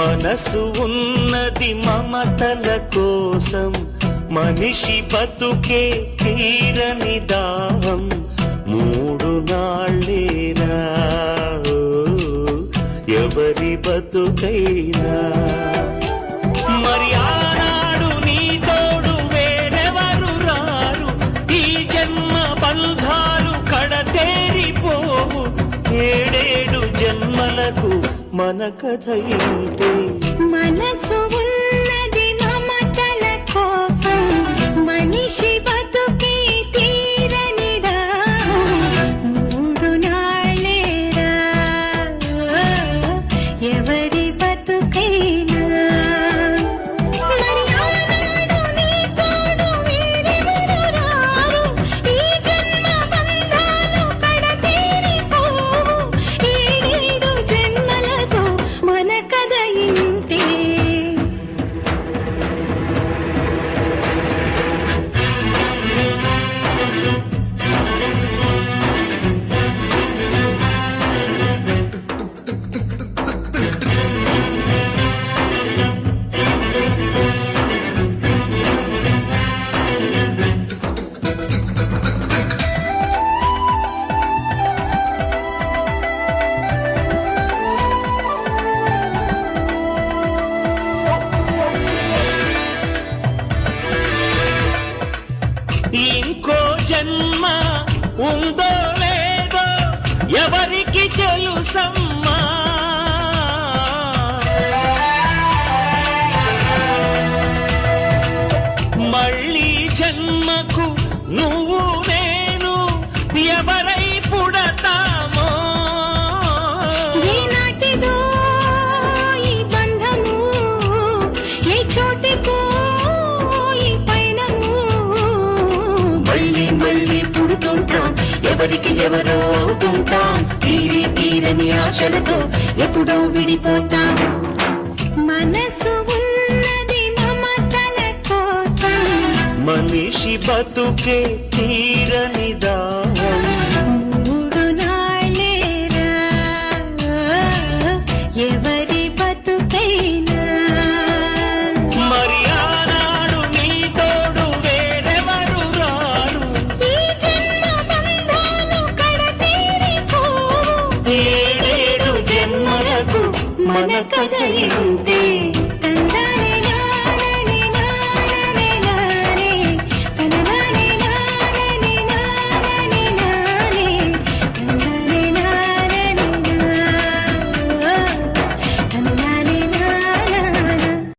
మనసు ఉన్నది మమతల కోసం, మనిషి బతుకే తీరని దాహం. 3 నాళ్ళేనా ఎవరి బతుకైనా, మరి ఆనాడు నీ తోడు వేరెవరు రారు. ఈ జన్మ బంధాలు కడతేరిపోవు. 7 జన్మలకు మన కథ ఇంతే. మనసు ఉన్నది మమతల కోసం, మనిషి బతుకే తీరని దాహం. 3 నాళ్ళేరా ఎవరి బతుకైనా, మరి ఆనాడు నీ తోడు వేరెవరు రారు. ఈ జన్మ బంధాలు కడతేరిపోవు. 7 జన్మలకు మన కథ ఇంతే. ఇంకో జన్మ ఉందో లేదో ఎవరికి తెలుసమ్మా. మళ్ళీ జన్మకు నువ్వు నేను ఎవరై పుడతామో. ఏనాటిదో ఈ బంధము, ఏ చోటికో ఈ పయనము. మళ్ళీ మళ్ళీ పుడుతుంటాం, ఎవరికి ఎవరో అవుతుంటాం. తీరని ఆశలతో ఎప్పుడో విడిపోతాం. మనసు ఉన్నది మమతల కోసం, మనిషి బతుకే తీరని దాహం. 3 నాళ్ళేరా ఎవరి బతుకైనా, మరి ఆనాడు నీ తోడు వేరెవరు రారు. ఈ జన్మ బంధాలు కడతేరిపోవు. 7 జన్మలకు మన కథ ఇంతే.